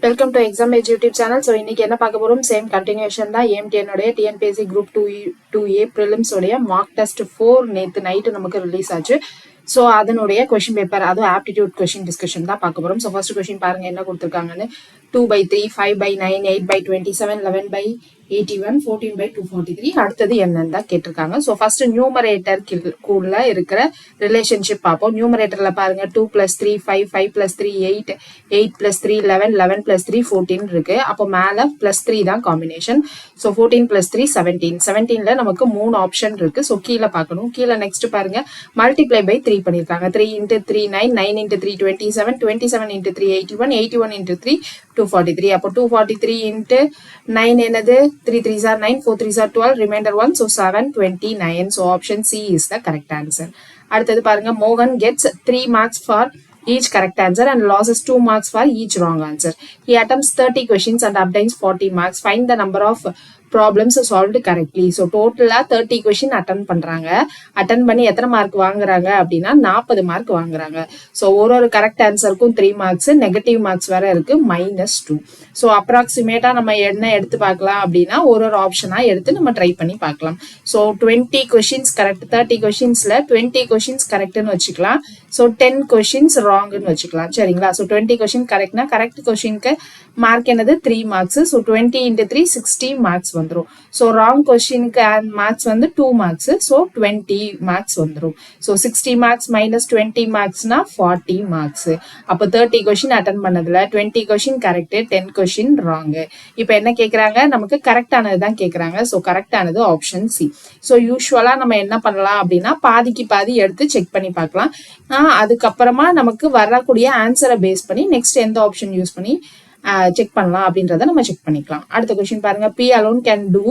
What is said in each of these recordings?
Welcome to exam age YouTube channel. So இன்னைக்கு என்ன பார்க்க போகிறோம், சேம் கண்டினியூஷன் தான். ஏஎம்டிஎன்னுடைய டிஎன்பிஎஸ்சி குரூப் 2A ப்ரிலிம்ஸோடைய மார்க் டெஸ்ட் 4 நேற்று நைட்டு நமக்கு ரிலீஸ் ஆச்சு. ஸோ அதனுடைய கொஷின் பேப்பர், அதுவும் ஆப்டிடியூட் கொஷின் டிஸ்கஷன் தான் பார்க்க போகிறோம். ஸோ ஃபர்ஸ்ட் கொஷின் பாருங்க என்ன கொடுத்துருக்காங்கன்னு. 2/3, 5/9, 8/27, 11/81, 14/243. அடுத்தது என்னன்னு தான் கேட்டிருக்காங்க. ஸோ ஃபர்ஸ்ட் நியூமரேட்டருக்குள்ள இருக்கிற ரிலேஷன்ஷிப் பார்ப்போம். நியூமரேட்டர்ல பாருங்க 2 + 3 5, 5 + 3 8, 8 + 3 11, 11 + 3 14 இருக்கு. அப்போ மேல +3 தான் காம்பினேஷன். ஸோ 14 + 3 17. 17ல நமக்கு 3 ஆப்ஷன் இருக்கு. ஸோ கீழே பார்க்கணும். கீழே நெக்ஸ்ட் பாருங்க மல்டிப்ளை பை 3 பண்ணிருக்காங்க. 3 × 3 9, 9 × 3 27, 27 × 3 81, 81 × 3 243. அப்போ 243 × 9 என்னது, 3 3s are 9, 4 3s are 12, remainder 1, so 729. So option C is the correct answer. அடுத்தது பாருங்க, Mohan gets 3 marks for each correct answer and loses 2 marks for each wrong answer. He attempts 30 questions and obtains 40 marks. Find the number of problems solved correctly. So டோட்டலாக 30 question attend பண்ணுறாங்க. Attend பண்ணி எத்தனை mark வாங்குறாங்க அப்படின்னா 40 mark வாங்குறாங்க. So ஒரு correct ஆன்சருக்கும் 3 marks, negative marks வேற இருக்கு -2. ஸோ அப்ராக்சிமேட்டா நம்ம என்ன எடுத்து பார்க்கலாம் அப்படின்னா ஒரு ஆப்ஷனா எடுத்து நம்ம ட்ரை பண்ணி பார்க்கலாம். ஸோ 20 கொஷின்ஸ் கரெக்ட், 30 கொஷின்ஸ்ல 20 கொஷின்ஸ் கரெக்ட்னு வச்சுக்கலாம். ஸோ 10 கொஷின்ஸ் ராங்னு வச்சுக்கலாம். சரிங்களா? ஸோ 20 கொஷின் கரெக்ட்னா கரெக்ட் கொஷினுக்கு மார்க் என்னது 3 மார்க்ஸ். ஸோ 20 × 3 60 மார்க்ஸ் வந்துரும். ஸோ ராங் கொஸ்டினுக்கு மார்க்ஸ் வந்து 2 மார்க்ஸ். ஸோ 20 மார்க்ஸ் வந்துரும். ஸோ 60 மார்க்ஸ் -20 மார்க்ஸ்னா 40 மார்க்ஸ். அப்போ 30 கொஸ்டின் அட்டன் பண்ணதுல 20 கொஸ்டின் கரெக்ட், 10 கொஸ்டின் ராங். இப்போ என்ன கேட்கறாங்க, நமக்கு கரெக்டானது தான் கேட்கறாங்க. ஸோ கரெக்டானது ஆப்ஷன் சி. ஸோ யூஸ்வலா நம்ம என்ன பண்ணலாம் அப்படின்னா பாதிக்கு பாதி எடுத்து செக் பண்ணி பார்க்கலாம். அதுக்கப்புறமா நமக்கு வரக்கூடிய ஆன்சரை பேஸ் பண்ணி நெக்ஸ்ட் எந்த ஆப்ஷன் யூஸ் பண்ணி செக் பண்ணலாம் அப்படின்றத நம்ம செக் பண்ணிக்கலாம். அடுத்த கொஸ்டின் பாருங்க, P alone can do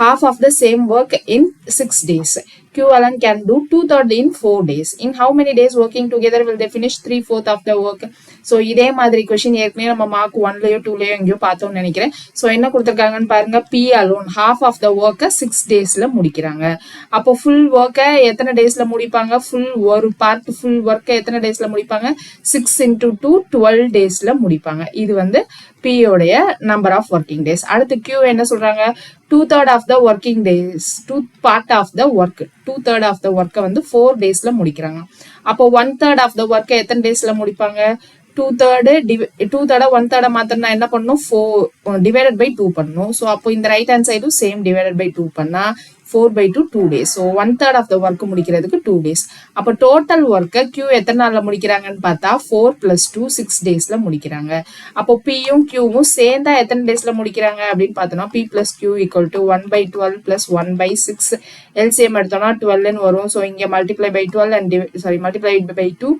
half of the same work in 6 days. Q alone can do 2/3 in 4 days. In how many days working together will they finish 3/4 of the work? So இதே மாதிரி question ஏற்கனவே நம்ம mark 1லயோ 2லயோ எங்கேயோ பார்த்தோம்னு நினைக்கிறேன். So என்ன கொடுத்துருக்காங்கன்னு பாருங்க, P alone half of the work 6 daysல முடிக்கிறாங்க. அப்போ ஃபுல் ஒர்க்கை எத்தனை டேஸ்ல முடிப்பாங்க, ஃபுல் ஒரு பார்ட் ஃபுல் ஒர்க்கை எத்தனை டேஸ்ல முடிப்பாங்க, 6 × 2 12 டேஸ்ல முடிப்பாங்க. இது வந்து P உடைய நம்பர் ஆஃப் ஒர்க்கிங் டேஸ். அடுத்து Q என்ன சொல்றாங்க, 2/3 of the working days, 2 part of the work, 2/3 of the work வந்து 4 டேஸ்ல முடிக்கிறாங்க. அப்போ 1/3 of the work எத்தனை டேஸ்ல முடிப்பாங்க, 2/3 1/3 மாத்திரம்னா என்ன பண்ணணும், 4 divided by 2 பண்ணணும். ஸோ அப்போ இந்த ரைட் ஹேண்ட் சைடும் சேம் divided by 2 பண்ணா 4/2 2 days. So 1/3 of the work முடிக்கிறதுக்கு 2 days. அப்போ டோட்டல் ஒர்க்கை Q எத்தனை நாள்ல முடிக்கிறாங்கன்னு பார்த்தா 4 + 2 6 டேஸ்ல முடிக்கிறாங்க. அப்போ Pயும் Qவும் சேர்ந்தா எத்தனை டேஸ்ல முடிக்கிறாங்க அப்படின்னு பார்த்தோம்னா P + Q = 1/12 + 1/6. எல்சிஎம் எடுத்தோம்னா 12ன்னு வரும். ஸோ இங்க multiply by 12 and multiply by 2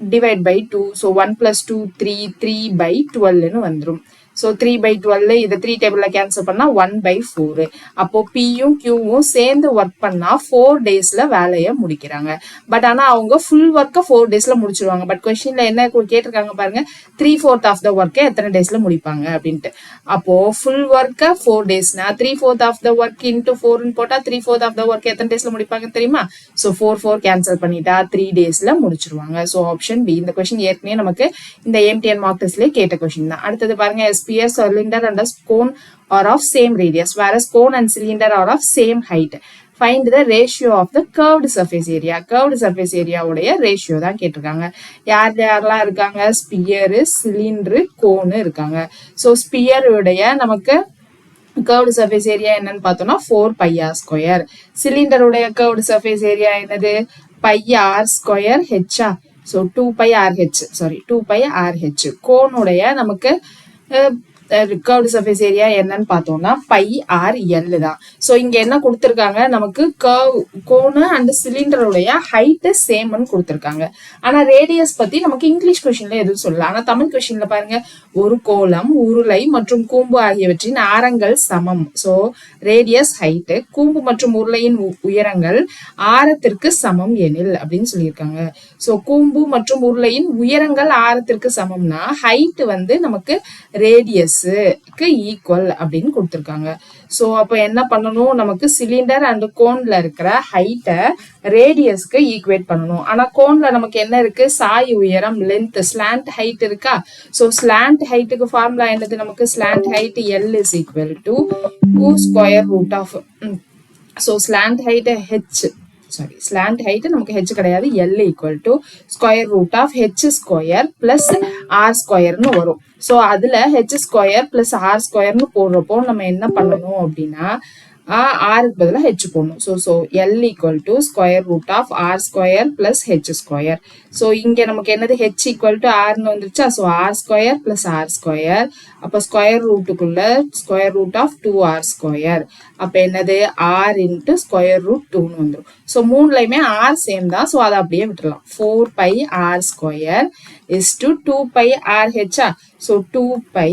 divide by 2. So 1 + 2 3, 3/12ன்னு வந்துடும். ஸோ 3/12 இதை 3 டேபிள்ல கேன்சல் பண்ணா 1/4. அப்போ Pயும் Qவும் சேர்ந்து ஒர்க் பண்ணா 4 டேஸ்ல வேலையை முடிக்கிறாங்க. பட் ஆனா அவங்க ஃபுல் ஒர்க்கை 4 டேஸ்ல முடிச்சிருவாங்க. பட் கொஸ்டின்ல என்ன கேட்டிருக்காங்க பாருங்க, 3/4 ஆஃப் த ஒர்க்கை எத்தனை டேஸ்ல முடிப்பாங்க அப்படின்ட்டு. அப்போ ஃபுல் ஒர்க்கை 4 டேஸ்னா 3/4 ஆஃப் த ஒர்க் × 4ன்னு போட்டா 3/4 ஆஃப் த ஒர்க் எத்தனை டேஸ்ல முடிப்பாங்க தெரியுமா? ஸோ 4 கேன்சல் பண்ணிட்டா 3 டேஸ்ல முடிச்சிருவாங்க. So option B. இந்த கொஸ்டின் ஏற்கனவே நமக்கு இந்த ஏஎம்டிஎன் மார்க் டெஸ்ட்லயே கேட்ட கொஸ்டின் தான். அடுத்தது பாருங்க, a cylinder and a cone are of same radius, whereas cone and cylinder are of same height. Find the ratio of the curved surface area. Curved surface area உடைய ratio தான் கேட்டிருக்காங்க. யாரெல்லாம் இருக்காங்க, sphere, cylinder, cone இருக்காங்க. So sphere உடைய நமக்கு curved surface area என்னன்னு பார்த்தோம்னா 4πr². சிலிண்டருடைய curved surface area என்னது, πr² h. So 2πRh. கோனுடைய நமக்கு curved surface area என்னன்னு பார்த்தோம்னா πRL தான். ஸோ இங்க என்ன கொடுத்துருக்காங்க, நமக்கு கோனு அண்ட் சிலிண்டருடைய ஹைட் சேம்னு கொடுத்துருக்காங்க. ஆனா ரேடியஸ் பத்தி நமக்கு இங்கிலீஷ் கொஸ்டின்ல எதுவும் சொல்லல. ஆனா தமிழ் கொஸ்டின்ல பாருங்க, ஒரு கோளம், உருளை மற்றும் கூம்பு ஆகியவற்றின் ஆரங்கள் சமம். ஸோ ரேடியஸ் ஹைட், கூம்பு மற்றும் உருளையின் உயரங்கள் ஆரத்திற்கு சமம் எனில் அப்படின்னு சொல்லியிருக்காங்க. ஸோ கூம்பு மற்றும் உருளையின் உயரங்கள் ஆரத்திற்கு சமம்னா ஹைட் வந்து நமக்கு ரேடியஸ், ரேடியஸ்க்கு ஈக்குவல் அப்படின்னு கொடுத்துருக்காங்க. ஸோ அப்போ என்ன பண்ணணும், நமக்கு சிலிண்டர் அண்ட் கோன்ல இருக்கிற ஹைட்டை ரேடியஸ்க்கு ஈக்குவேட் பண்ணணும். ஆனால் கோன்ல நமக்கு என்ன இருக்கு, சாய் உயரம் லென்த் ஸ்லாண்ட் ஹைட் இருக்கா. ஸோ ஸ்லாண்ட் ஹைட்டுக்கு ஃபார்முலா என்னது, நமக்கு slant height L is equal to 2 square root of, so slant height slant height நமக்கு ஹெச் கிடையாது, L equal to square root of H square plus R ஸ்கொயர்னு வரும். So அதுல H square plus R ஸ்கொயர்னு போடுறப்போ நம்ம என்ன பண்ணணும் அப்படின்னா ஆருக்கு பதிலாக ஹெச் போடணும். So L equal to square root of R square plus H square. So இங்கே நமக்கு என்னது, ஹெச் ஈக்குவல் டு ஆர்னு வந்துருச்சா. So R square plus R square, அப்போ ஸ்கொயர் ரூட்டுக்குள்ள square root of 2r square, அப்போ என்னது ஆர் இன்ட்டு ஸ்கொயர் ரூட் 2ன்னு வந்துடும். ஸோ மூணுலையுமே ஆர் சேம் தான், ஸோ அதை அப்படியே விட்டுடலாம். 4 pi r square is to 2 pi r h. So 2 pi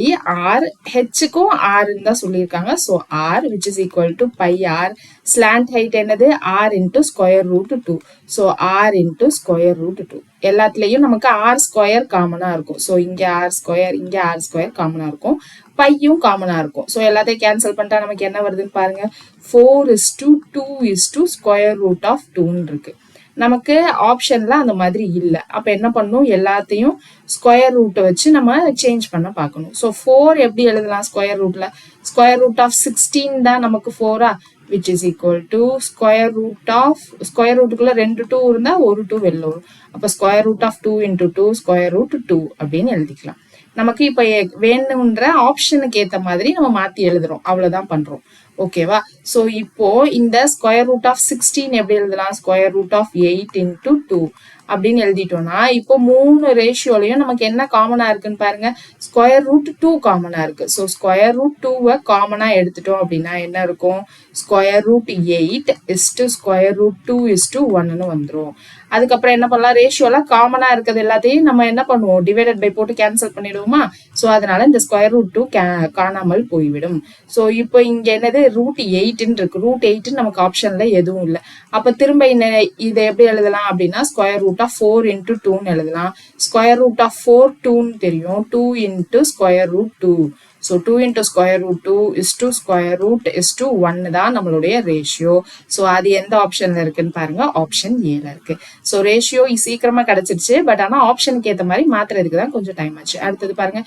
r ஹெச்சுக்கும் ஆர்ன்னு தான் சொல்லியிருக்காங்க. So R which is equal to pi R, slant height என்னது R into square root 2. So R into square root 2. எல்லாத்துலேயும் நமக்கு R square காமனாக இருக்கும். So இங்கே R square, இங்கே ஆர் ஸ்கொயர் காமனாக இருக்கும், பையும் காமனாக இருக்கும். ஸோ எல்லாத்தையும் கேன்சல் பண்ணிட்டா நமக்கு என்ன வருதுன்னு பாருங்க, 4:2 ஸ்கொயர் ரூட் ஆஃப் 2ன்னு இருக்கு. நமக்கு ஆப்ஷன்ல அந்த மாதிரி இல்லை. அப்போ என்ன பண்ணணும், எல்லாத்தையும் ஸ்கொயர் ரூட்டை வச்சு நம்ம சேஞ்ச் பண்ண பார்க்கணும். ஸோ 4 எப்படி எழுதலாம் ஸ்கொயர் ரூட்ல, ஸ்கொயர் ரூட் ஆஃப் 16 தான் நமக்கு 4 which is equal to square root of, square ரூட்டுக்குள்ள 2 2 இருந்தா ஒரு 2 வெளில வரும். அப்போ square root of 2 into 2 square root 2 அப்படின்னு எழுதிக்கலாம். நமக்கு இப்போ வேணுன்ற ஆப்ஷனுக்கு ஏற்ற மாதிரி நம்ம மாற்றி எழுதுறோம், அவ்வளோதான் பண்ணுறோம். ஓகேவா. ஸோ இப்போ இந்த ஸ்கொயர் ரூட் ஆஃப் 16 எப்படி எழுதலாம், ஸ்கொயர் ரூட் ஆஃப் 8 into 2 அப்படின்னு எழுதிட்டோம்னா இப்போ 3 ரேஷியோலையும் நமக்கு என்ன காமனா இருக்குன்னு பாருங்க, ஸ்கொயர் ரூட் 2 காமனா இருக்கு. ஸோ ஸ்கொயர் ரூட் 2 காமனா எடுத்துட்டோம் அப்படின்னா என்ன இருக்கும், square root 8 is to square root 2 is to 1ன்னு வந்துடும். அதுக்கப்புறம் என்ன பண்ணலாம், ரேஷியோல காமனா இருக்கிறது எல்லாத்தையும் நம்ம என்ன பண்ணுவோம், டிவைடட் பை போட்டு கேன்சல் பண்ணிடுவோமா. ஸோ அதனால இந்த ஸ்கொயர் ரூட் 2 காணாமல் போய்விடும். ஸோ இப்போ இங்க என்னது ரூட் 8ன்னு இருக்கு, ரூட் 8 நமக்கு ஆப்ஷன்ல எதுவும் இல்லை. அப்ப திரும்ப இதை எப்படி எழுதலாம் அப்படின்னா ஸ்கொயர் ரூட் ஆஃப் 4 into 2ன்னு எழுதலாம். ஸ்கொயர் ரூட் ஆஃப் 4 2ன்னு தெரியும், 2 into square root 2. So 2 into square root 2 is to square root is to 1 தான் நம்மளுடைய ரேஷியோ. ஸோ அது எந்த ஆப்ஷன்ல இருக்குன்னு பாருங்க, ஆப்ஷன் ஏல இருக்கு. ஸோ ரேஷியோ சீக்கிரமா கிடைச்சிருச்சு, பட் ஆனால் ஆப்ஷனுக்கு ஏற்ற மாதிரி மாத்துறதுக்கு தான் கொஞ்சம் டைம் ஆச்சு. அடுத்தது பாருங்க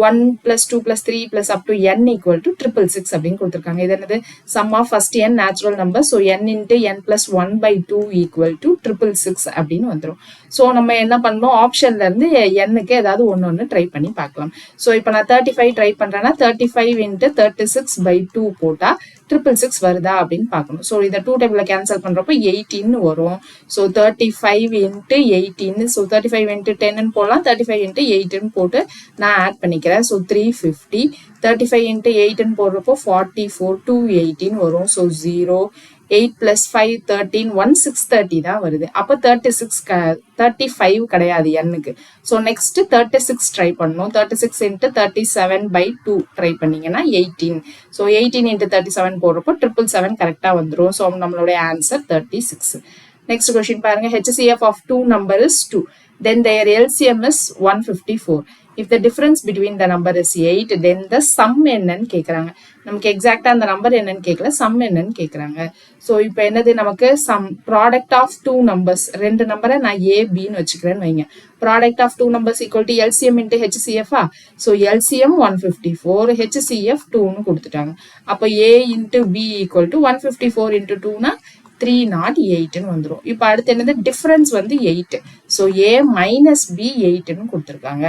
1 + 2 + 3 + up to n equal to 666 அப்படின்னு கொடுத்துருக்காங்க. இது என்னது, sum of first n natural number. So n into n + 1/2 equal to 666 அப்படின்னு வந்துடும். ஸோ நம்ம என்ன பண்ணணும், ஆப்ஷன்ல இருந்து n-க்கு ஏதாவது ஒன்று ட்ரை பண்ணி பார்க்கலாம். ஸோ இப்போ நான் 35 ட்ரை பண்றேன்னா 35 into 36/2 போட்டா 666 வருதா அப்படின்னு பார்க்கணும். ஸோ இதை 2 டேபிள்ல கேன்சல் பண்றப்போ 18 வரும். ஸோ 35 into 18, ஸோ 35 into 10 போடலாம், 35 into 8 போட்டு நான் ஆட் பண்ணிக்கிறேன். ஸோ 350, 35 into 8 போடுறப்போ 44, 218 வரும். ஸோ 0, 8 + 5 13, 1630 தான் வருது. அப்போ 35 கிடையாது n-க்கு. ஸோ நெக்ஸ்ட் 36 ட்ரை பண்ணணும். 36 into 37/2 ட்ரை பண்ணீங்கன்னா 18. ஸோ 18 into 37 போடுறப்போ 777 கரெக்டாக வந்துடும். ஸோ நம்மளுடைய ஆன்சர் 36. நெக்ஸ்ட் கொஸ்டின் பாருங்க, HCF of 2 number is 2. Then their LCM is 154. If the difference between the number is 8, then the sum என்னன்னு கேட்குறாங்க. நமக்கு எக்ஸாக்டா அந்த நம்பர் என்னன்னு கேட்கல, சம் என்னன்னு கேட்குறாங்க. ஸோ இப்போ என்னது, நமக்கு சம் ப்ராடக்ட் ஆஃப் 2 numbers, 2 நம்பரை நான் ஏபின்னு வச்சுக்கிறேன்னு வைங்க. Product of 2 numbers equal to LCM into HCF. So LCM 154, HCF 2ன்னு கொடுத்துட்டாங்க. அப்போ A into B equal to 154 into 2னா 308ன்னு வந்துடும். இப்போ அடுத்து என்னது, டிஃபரன்ஸ் வந்து 8. ஸோ A minus B 8ன்னு கொடுத்துருக்காங்க.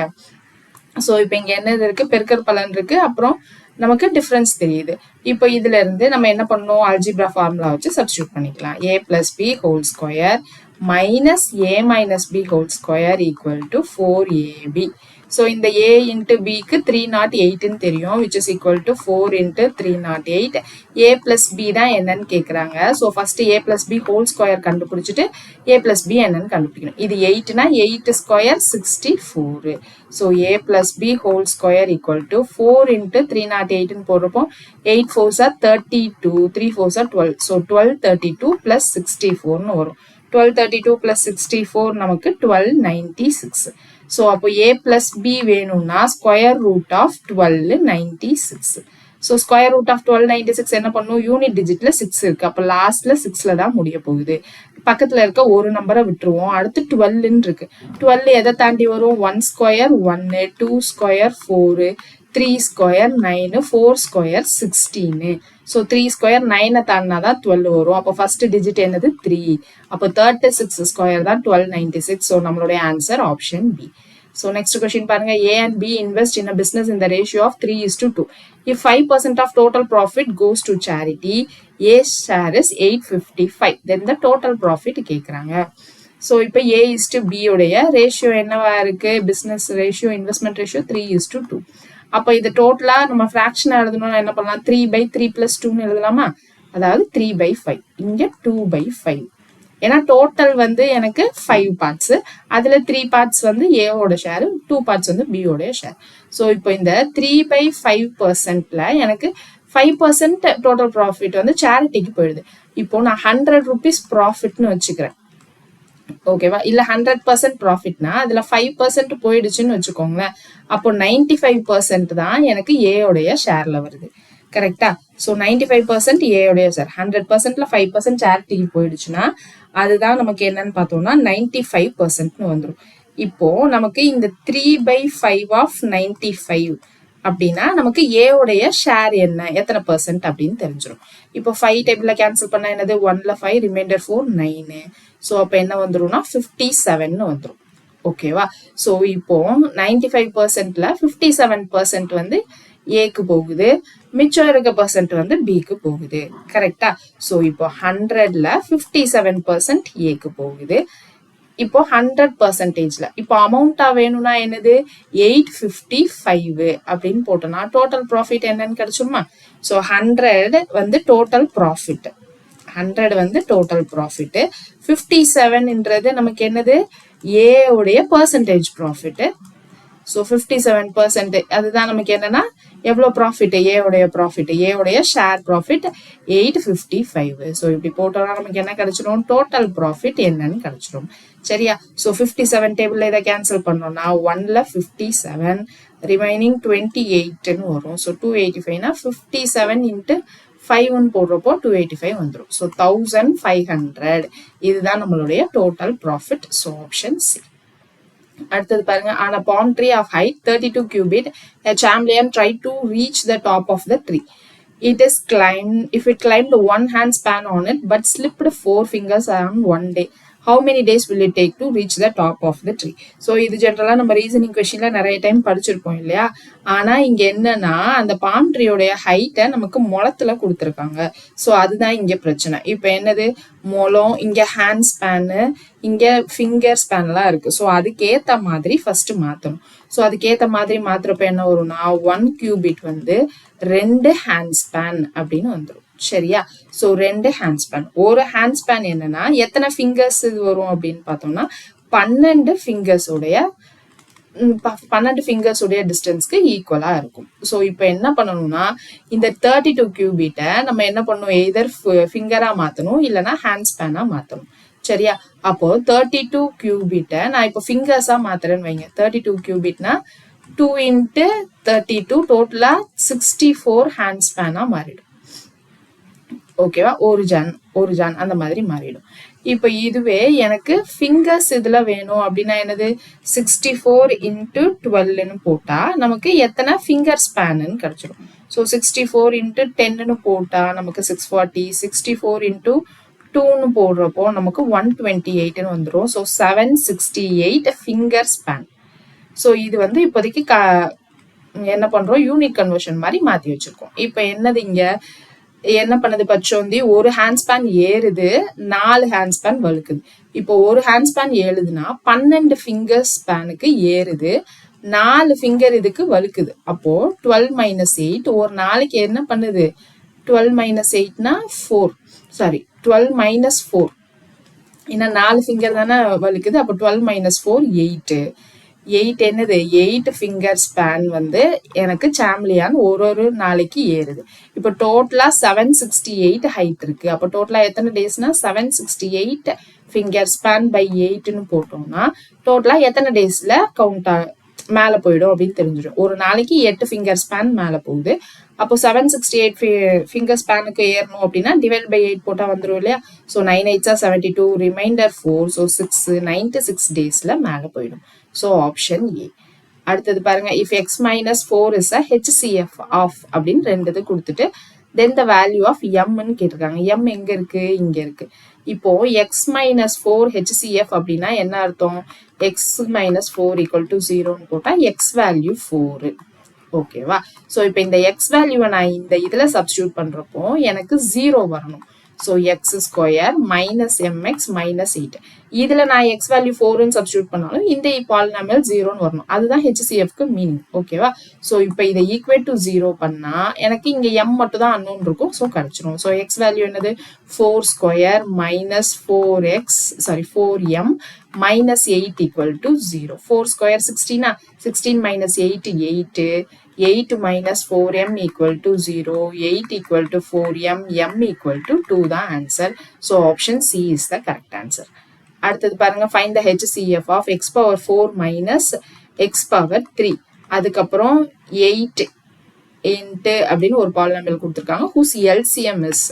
ஸோ இப்போ இங்கே என்னது இருக்கு, பெருக்கற் பலன் இருக்கு, அப்புறம் நமக்கு டிஃபரன்ஸ் தெரியுது. இப்போ இதுல இருந்து நம்ம என்ன பண்ணணும், அல்ஜிப்ரா ஃபார்முலா வச்சு சப்ஸ்டியூட் பண்ணிக்கலாம். A + B whole square minus A minus B whole square equal to 4AB. So இந்த A into Bக்கு 308ன்னு தெரியும், which is equal to 4 into 308. A plus B தான் என்னன்னு கேட்குறாங்க. So first A plus B whole square கண்டுபிடிச்சிட்டு A plus B என்னன்னு கண்டுபிடிக்கணும். இது 8னா 8 square 64. So A plus B whole square equal to 4 into 308ன்னு போடுறப்போ 8 4s are 32, 3 4s are 12. So 1232 plus 64ன்னு வரும். 1232 plus 64 நமக்கு 1296. ஸோ அப்போ a plus b வேணும்னா square root of 1296. So square root of 1296 என்ன பண்ணும், யூனிட் டிஜிட்ல 6 இருக்கு, அப்போ லாஸ்ட்ல 6ல தான் முடிய போகுது. பக்கத்துல இருக்க ஒரு நம்பரை விட்டுருவோம். அடுத்து 12 இருக்கு. 12 எதை தாண்டி வரும், 1 square 1, 2 square 4, 3 square 9, 4 square 16. So 3 square 9 தாண்டினாதான் 12 வரும். அப்போ ஃபர்ஸ்ட் டிஜிட் என்னது 3. அப்போ 36 ஸ்கொயர் தான் 1296. ஸோ நம்மளுடைய answer option B. So next question பாருங்க, A and B invest in a business in the ratio of 3:2. If 5% of total profit goes to charity, A share is 855. Then the total profit கேக்குறாங்க. So இப்போ A is to B உடைய ratio என்னவா இருக்கு, business ratio, investment ratio 3:2. அப்போ இது டோட்டலா நம்ம fraction எழுதணும்னா என்ன பண்ணலாம், 3/3 + 2 எழுதலாமா, அதாவது 3/5. இங்க 2/5. ஏன்னா டோட்டல் வந்து எனக்கு 5 பார்ட்ஸ், அதுல 3 பார்ட்ஸ் வந்து ஏவோட ஷேர், 2 பார்ட்ஸ் வந்து பியோட ஷேர். ஸோ இப்போ இந்த 3/5%ல எனக்கு 5% டோட்டல் ப்ராஃபிட் வந்து சேரிட்டிக்கு போயிடுது. இப்போ நான் 100 rupees ப்ராஃபிட்னு வச்சுக்கிறேன், ஓகேவா, இல்ல 100% ப்ராஃபிட்னா அதுல 5% போயிடுச்சுன்னு வச்சுக்கோங்களேன். அப்போ 95% தான் எனக்கு ஏயோடைய ஷேர்ல வருது, கரெக்டா. ஸோ 95% ஏயோடைய ஷேர், 100%ல 5% சேரிட்டிக்கு போயிடுச்சுன்னா அதுதான் நமக்கு என்னன்னு பார்த்தோம்னா 95%னு வந்துடும். இப்போ நமக்கு இந்த 3/5 ஆஃப் 95 அப்படின்னா நமக்கு ஏவுடைய ஷேர் என்ன, எத்தனை % அப்படின்னு தெரிஞ்சிடும். இப்போ 5 டேபிள்ல கேன்சல் பண்ணா என்னது, 1ல 5, ரிமைண்டர் 4, 9. ஸோ அப்போ என்ன வந்துரும்னா 57ன்னு வந்துடும், ஓகேவா. ஸோ இப்போ 95%ல 57% வந்து ஏக்கு போகுது, மிச்சம் இருக்க % வந்து பிக்கு போகுது, கரெக்டா. ஸோ இப்போ 100ல 57% ஏக்கு போகுது. இப்போ 100%ல இப்போ அமௌண்டா வேணும்னா என்னது, 855 அப்படின்னு போட்டோம்னா டோட்டல் ப்ராஃபிட் என்னன்னு கிடைச்சுமா. ஸோ 100 வந்து டோட்டல் ப்ராஃபிட், 100 வந்து டோட்டல் ப்ராஃபிட், 57ன்றது நமக்கு என்னது, ஏ உடைய பர்சன்டேஜ் ப்ராஃபிட். ஸோ 57% அதுதான் நமக்கு என்னன்னா எவ்வளோ ப்ராஃபிட், ஏவுடைய ப்ராஃபிட், ஏவுடைய ஷேர் ப்ராஃபிட் 855. ஸோ இப்படி போட்டோம்னா நமக்கு என்ன கிடைச்சிடும், டோட்டல் ப்ராஃபிட் என்னன்னு கிடைச்சிடும், சரியா. ஸோ 57 டேபிள்ல இதை கேன்சல் பண்ணோம்னா 1ல 57, ரிமைனிங் 28ன்னு வரும். ஸோ 285னா 57 × 5ன்னு போடுறப்போ 285 வந்துடும். ஸோ 1500 இதுதான் நம்மளுடைய total profit. So option C. அடுத்தது பாருங்க, on a palm tree of height 32 cubit, a chameleon tried to reach the top of the tree. It is climbed, if it climbed 1 hand span on it but slipped 4 fingers on one day, how many days will it take to reach the top of the tree? So இது ஜென்ரலா நம்ம reasoning கொஸ்டின்ல நிறைய time படிச்சிருப்போம் இல்லையா. ஆனா இங்க என்னன்னா அந்த பாம் ட்ரீயோடைய ஹைட்டை நமக்கு முளத்துல கொடுத்துருக்காங்க. ஸோ அதுதான் இங்க பிரச்சனை. இப்போ என்னது, முளம், இங்க ஹேண்ட் ஸ்பேனு, இங்க ஃபிங்கர் ஸ்பேன்லாம் இருக்கு. ஸோ அதுக்கேத்த மாதிரி ஃபர்ஸ்ட் மாத்தணும். ஸோ அதுக்கேத்த மாதிரி மாத்துறப்ப என்ன வரும்னா 1 கியூபிட் வந்து 2 ஹேண்ட் ஸ்பேன் அப்படின்னு வந்துடும், சரியா. ஸோ 2 ஹேண்ட் ஸ்பேன், ஒரு ஹேண்ட் ஸ்பேன் என்னன்னா எத்தனை ஃபிங்கர்ஸ் இது வரும் அப்படின்னு பார்த்தோம்னா 12 ஃபிங்கர்ஸுடைய டிஸ்டன்ஸ்க்கு ஈக்குவலா இருக்கும். ஸோ இப்போ என்ன பண்ணணும்னா இந்த 32 கியூபிட்டை நம்ம என்ன பண்ணணும், எய்தர் ஃபிங்கரா மாத்தணும் இல்லைன்னா ஹேண்ட் ஸ்பேனா மாத்தணும், சரியா. அப்போ 32 கியூபிட்டை நான் இப்போ ஃபிங்கர்ஸா மாத்துறேன்னு வைங்க. 32 கியூபிட்னா 2 × 32 டோட்டலா 64 ஹேண்ட் ஸ்பேனா மாறிடும், ஓகேவா. ஒரு ஜான் அந்த மாதிரி மாறிடும். இப்போ இதுவே எனக்கு ஃபிங்கர்ஸ் இதுல வேணும் அப்படின்னா என்னது, 64 × 12ன்னு போட்டா நமக்கு எத்தனை ஃபிங்கர் ஸ்பேன்னு கிடைச்சிடும். ஸோ 64 × 10ன்னு போட்டா நமக்கு 640, 64 × 2ன்னு போடுறப்போ நமக்கு 128ன்னு வந்துடும். So 768 finger span. ஸோ இது வந்து இப்போதைக்கு என்ன பண்றோம், யூனிட் கன்வர்ஷன் மாதிரி மாத்தி வச்சிருக்கோம். இப்போ என்னது இங்க என்ன பண்ணுது, பச்சோந்தி ஒரு ஹேண்ட் ஸ்பேன் ஏறுது, 4 ஹேண்ட் ஸ்பேன் வழுக்குது. இப்போ ஒரு ஹேண்ட் ஸ்பேன் ஏழுதுன்னா 12 ஃபிங்கர் ஸ்பேனுக்கு ஏறுது, 4 ஃபிங்கர் இதுக்கு வழுக்குது. அப்போ 12 - 8 ஒரு நாளைக்கு என்ன பண்ணுது, 12 - 8னா 4, சாரி 12 - 4, ஏன்னா 4 ஃபிங்கர் தானே வழுக்குது. அப்போ 12 - 4 8. 8 என்னது, 8 ஃபிங்கர் ஸ்பேன் வந்து எனக்கு சாம்லியான் ஒரு நாளைக்கு ஏறுது. இப்போ டோட்டலா 768 ஹைட் இருக்கு. அப்போ டோட்டலா எத்தனை டேஸ்னா 768 ஃபிங்கர் ஸ்பேன் பை 8ன்னு போட்டோம்னா டோட்டலா எத்தனை டேஸ்ல கவுண்ட் மேல போயிடும் அப்படின்னு தெரிஞ்சிடும். ஒரு நாளைக்கு 8 ஃபிங்கர் ஸ்பேன் மேல போகுது. அப்போ 768 ஃபிங்கர் ஸ்பேனுக்கு ஏறணும் அப்படின்னா டிவைட் பை 8 போட்டா வந்துடும் இல்லையா. ஸோ 9 8 72, ரிமைண்டர் 4, ஸோ 6, 96 டேஸ்ல மேல போயிடும். So option A. அடுத்தது பாருங்க, if x minus 4 is a HCF of அப்படின்னு ரெண்டு கொடுத்துட்டு தென் த வேல்யூ ஆஃப் எம்ன்னு கேட்டிருக்காங்க. எம் எங்க இருக்கு, இங்க இருக்கு. இப்போ எக்ஸ் மைனஸ் 4 ஹெச்சிஎஃப் அப்படின்னா என்ன அர்த்தம், எக்ஸ் மைனஸ் 4 ஈக்குவல் டு 0ன்னு போட்டா எக்ஸ் வேல்யூ 4. ஓகேவா. ஸோ இப்போ இந்த எக்ஸ் வேல்யூவை நான் இந்த இதுல சப்ஸ்டியூட் பண்றப்போ எனக்கு 0 வரணும். So X square minus MX minus 8. இதுல நான் எக்ஸ் வேல்யூ 4ன்னு சப்ஸ்டியூட் பண்ணாலும் இந்த பாலினாமியல் 0ன்னு வரணும். அதுதான் ஹெச்சிஎஃப்க்கு மீனிங். ஓகேவா. ஸோ இப்போ இதை ஈக்குவேட் டு 0 பண்ணா எனக்கு இங்க எம் மட்டும் தான் அன்னோன் இருக்கும். ஸோ கிடைச்சிரும். ஸோ எக்ஸ் வேல்யூ என்னது 4 square minus 4m minus 8 equal to 0. 4 square 16, 16 minus 8, 8. 8 minus 4m equal to 0. 8 equal to 4m, m equal to 2 the answer. So option C is the correct answer. அடுத்தது பாருங்க, find the HCF of x power 4 minus x power 3. அதுக்கப்புறம் 8 into அப்படின்னு ஒரு polynomial கொடுத்துருக்காங்க. whose LCM is,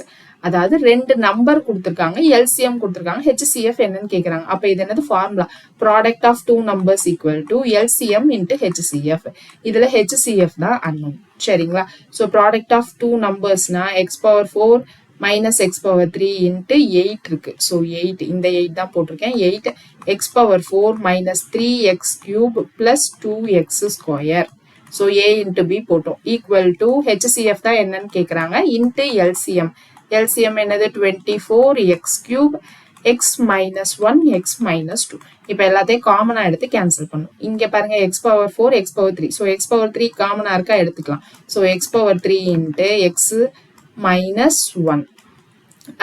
அதாவது ரெண்டு number கொடுத்துருக்காங்க, LCM கொடுத்துருக்காங்க, ஹெச்சிஎஃப் என்னன்னு கேட்குறாங்க. அப்போ இது என்னது formula, product of two numbers equal to LCM into HCF. இதில் ஹெச்சிஎஃப் தான் அன்னோன். சரிங்களா. ஸோ ப்ராடக்ட் ஆஃப் டூ நம்பர்ஸ்னா x power 4 minus x power 3 into 8 இருக்கு. ஸோ 8, இந்த 8 தான் போட்டிருக்கேன். 8 x power 4 minus 3x cube plus 2x square. So A into B போட்டோம். Equal to HCF தான் என்னன்னு கேட்குறாங்க, இன்ட்டு எல்சிஎம். LCM என்னது 24 x cube x minus 1 x minus 2. இப்போ எல்லாத்தையும் காமனா எடுத்து கேன்சல் பண்ணும். இங்க பாருங்க x power 4 x power 3. So x power 3 காமனா இருக்கா எடுத்துக்கலாம். So x power 3 into x minus 1.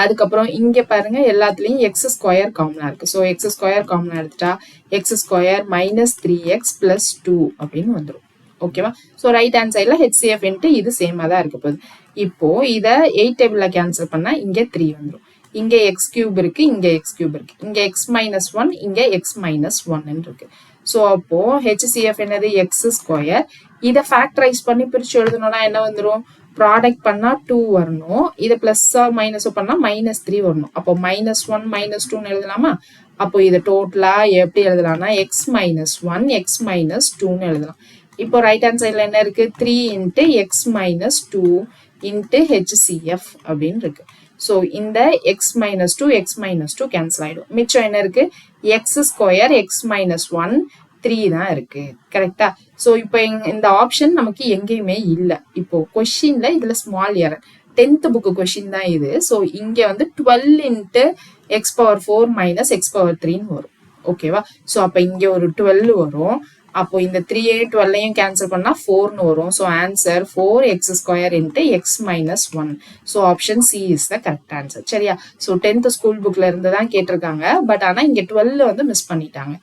அதுக்கப்புறம் இங்க பாருங்க எல்லாத்துலயும் x ஸ்கொயர் காமனா இருக்கு. ஸோ x ஸ்கொயர் காமனா எடுத்துட்டா x square minus 3x plus 2 அப்படின்னு வந்துடும். ஓகேவா. ஸோ ரைட் ஹேண்ட் சைட்ல ஹெச்சிஎஃப் இன்ட்டு இது சேமா தான் இருக்க போகுது. இப்போ இதை 8 டேபிள்ல கேன்சல் பண்ணா இங்க 3 வந்துடும். இங்க எக்ஸ் கியூப் இருக்கு, இங்க எக்ஸ் கியூப் இருக்கு, இங்க எக்ஸ் மைனஸ் 1, இங்க எக்ஸ் மைனஸ் 1 இருக்கு. ஸோ அப்போ ஹெச்சிஎஃப் என்னது எக்ஸ் ஸ்கொயர். இதை ஃபேக்டரைஸ் பண்ணி பிரிச்சு எழுதணும்னா என்ன வந்துடும், ப்ராடக்ட் பண்ணா 2 வரணும், இதை பிளஸ்ஸா மைனஸோ பண்ணா மைனஸ் 3 வரணும். அப்போ மைனஸ் 1 மைனஸ் 2ன்னு எழுதலாமா. அப்போ இதை டோட்டலா எப்படி எழுதலாம்னா எக்ஸ் மைனஸ் 1 எக்ஸ் மைனஸ் 2ன்னு எழுதலாம். இப்போ ரைட் ஹேண்ட் சைட்ல என்ன இருக்கு, 3 into X minus 2 into HCF அப்படின்னு இருக்கு. ஸோ இந்த X minus 2 X minus 2 cancel ஆயிடும். மிச்சம் என்ன இருக்கு, எக்ஸ் ஸ்கொயர் எக்ஸ் மைனஸ் 1 3 தான் இருக்கு. கரெக்டா. ஸோ இப்போ இந்த ஆப்ஷன் நமக்கு எங்கேயுமே இல்லை. இப்போ கொஸ்டின்ல இதுல small error, 10th book question தான் இது. ஸோ இங்க வந்து 12 into x power 4 minus x power 3ன்னு வரும். ஓகேவா. ஸோ அப்போ இங்க ஒரு 12 வரும். அப்போ இந்த 3 12 கேன்சல் பண்ணா 4ன்னு வரும். So answer 4x square into X minus 1. So option C is the correct answer. சரியா. ஸோ 10th ஸ்கூல் புக்ல இருந்து தான் கேட்டிருக்காங்க. பட் ஆனா இங்க 12 வந்து மிஸ் பண்ணிட்டாங்க.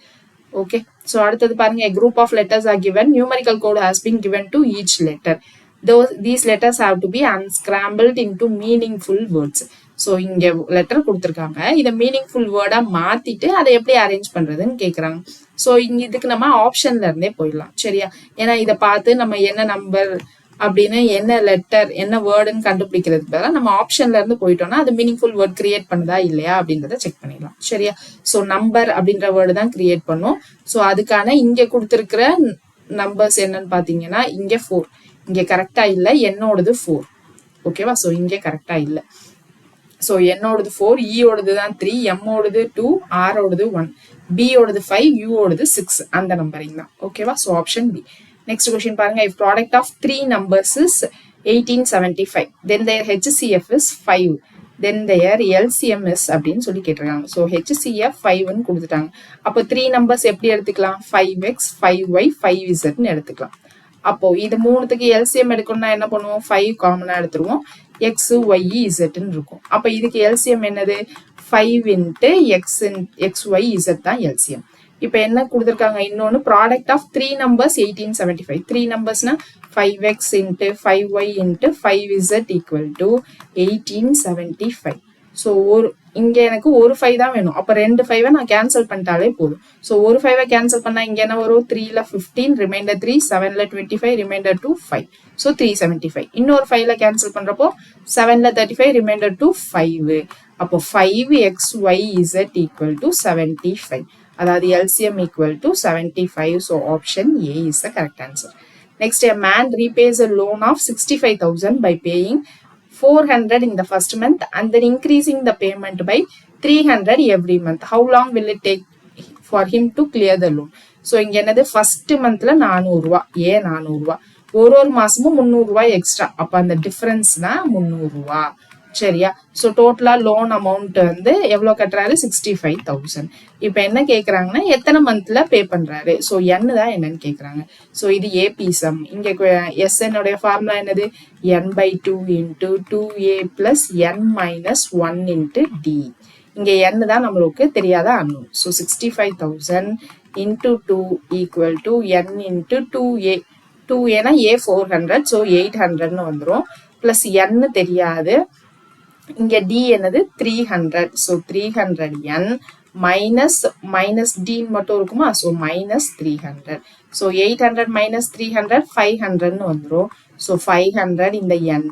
ஓகே. ஸோ அடுத்தது பாருங்க, a group of letters are given, numerical code has been given to each letter. These letters have to be unscrambled into meaningful words. So இங்க லெட்டர் கொடுத்துருக்காங்க, இதை மீனிங்ஃபுல் வேர்டா மாத்திட்டு அதை எப்படி அரேஞ்ச் பண்றதுன்னு கேட்குறாங்க. ஸோ இங்க இதுக்கு நம்ம ஆப்ஷன்ல இருந்தே போயிடலாம். சரியா. ஏன்னா இதை பார்த்து நம்ம என்ன நம்பர் அப்படின்னு என்ன லெட்டர் என்ன வேர்டுன்னு கண்டுபிடிக்கிறதுக்கு பதிலாக நம்ம ஆப்ஷன்ல இருந்து போயிட்டோம்னா அது மீனிங்ஃபுல் வேர்ட் கிரியேட் பண்ணுதா இல்லையா அப்படின்றத செக் பண்ணிடலாம். சரியா. ஸோ நம்பர் அப்படின்ற வேர்டு தான் கிரியேட் பண்ணும். ஸோ அதுக்கான இங்க கொடுத்துருக்கிற நம்பர்ஸ் என்னன்னு பாத்தீங்கன்னா இங்க 4, இங்க கரெக்டா இல்லை, என்னோடது 4. ஓகேவா. ஸோ இங்க கரெக்டா இல்லை. ஸோ என்னோடது 4, ஈயோடது தான் 3, எம்மோடது 2, ஆரோடது 1, பியோடது 5, யூவோடது 6. அந்த நம்பரிங் தான். ஓகேவா. So option B. Next question பாருங்க, if product of 3 numbers is 1875 then their HCF is 5 then their LCM is அப்படின்னு சொல்லி கேட்டிருக்காங்க. ஸோ HCF 5ன்னு கொடுத்துட்டாங்க. அப்போ 3 நம்பர்ஸ் எப்படி எடுத்துக்கலாம், 5x 5y 5zன்னு எடுத்துக்கலாம். அப்போ இது மூணுத்துக்கு எல்சிஎம் எடுக்கணும்னா என்ன பண்ணுவோம், 5 காமனா எடுத்துருவோம், எக்ஸ் ஒய் இசட்ன்னு இருக்கும். அப்ப இதுக்கு எல்சிஎம் என்னது, 5 இன்ட்டு எக்ஸ் ஒய் இசட் தான் எல்சிஎம். இப்ப என்ன கொடுத்துருக்காங்க, இன்னொன்னு ப்ராடக்ட் ஆஃப் 3 நம்பர்ஸ் 1875. 3 நம்பர்ஸ்னா 5x into 5y into 5z equal to 1875. So இங்க எனக்கு ஒரு 5 தான் வேணும். அப்ப 2 5 நான் கேன்சல் பண்ணிட்டாலே போதும். ஸோ ஒரு 5 கேன்சல் பண்ணா இங்க என்ன வரும்? 3ல 15, ரிமைண்டர் 3, 7ல 25, ரிமைண்டர் 2, 5. ஸோ 375. இன்னொரு 5ல கேன்சல் பண்றப்போ 7ல 35, ரிமைண்டர் 2, 5. அப்போ 5xyz equal to 75. அதாவது LCM equal to 75. So option A is the correct answer. Next, a man repays a loan of 65,000 by paying 400 in the first month and then increasing the payment by 300 every month. How long will it take for him to clear the loan? So இங்க என்னது first monthல 400 ரூபாய், ஏன் 400 ரூபாய், ஒரு மாசமும் 300 ரூபாய் extra, அப்ப அந்த டிஃபரன்ஸ் தான் 300 ரூபாய். சரியா? ஸோ டோட்டலா லோன் அமௌண்ட் வந்து எவ்வளவு கட்டுறாரு? 65,000. இப்ப என்ன கேக்குறாங்கன்னா எத்தனை மந்த்ல பே பண்றாரு? ஸோ n தான் என்னன்னு கேக்குறாங்க. ஸோ இது ஏபி சம். இங்க SN உடைய ஃபார்முலா என்னது? n/2 into 2a plus n minus 1 into d. இங்க n தான் நம்மளுக்கு தெரியாத unknown. So 65,000 into 2 equal to n into 2a. 2a னா a 400, ஸோ 800ன்னு வந்துரும். பிளஸ் n தெரியாது. இங்க d என்னது? 300. ஸோ 300n minus d மட்டும் இருக்குமா? So minus 300. ஸோ 800 minus 300 500ன்னு வந்துரும். ஸோ 500 இந்த n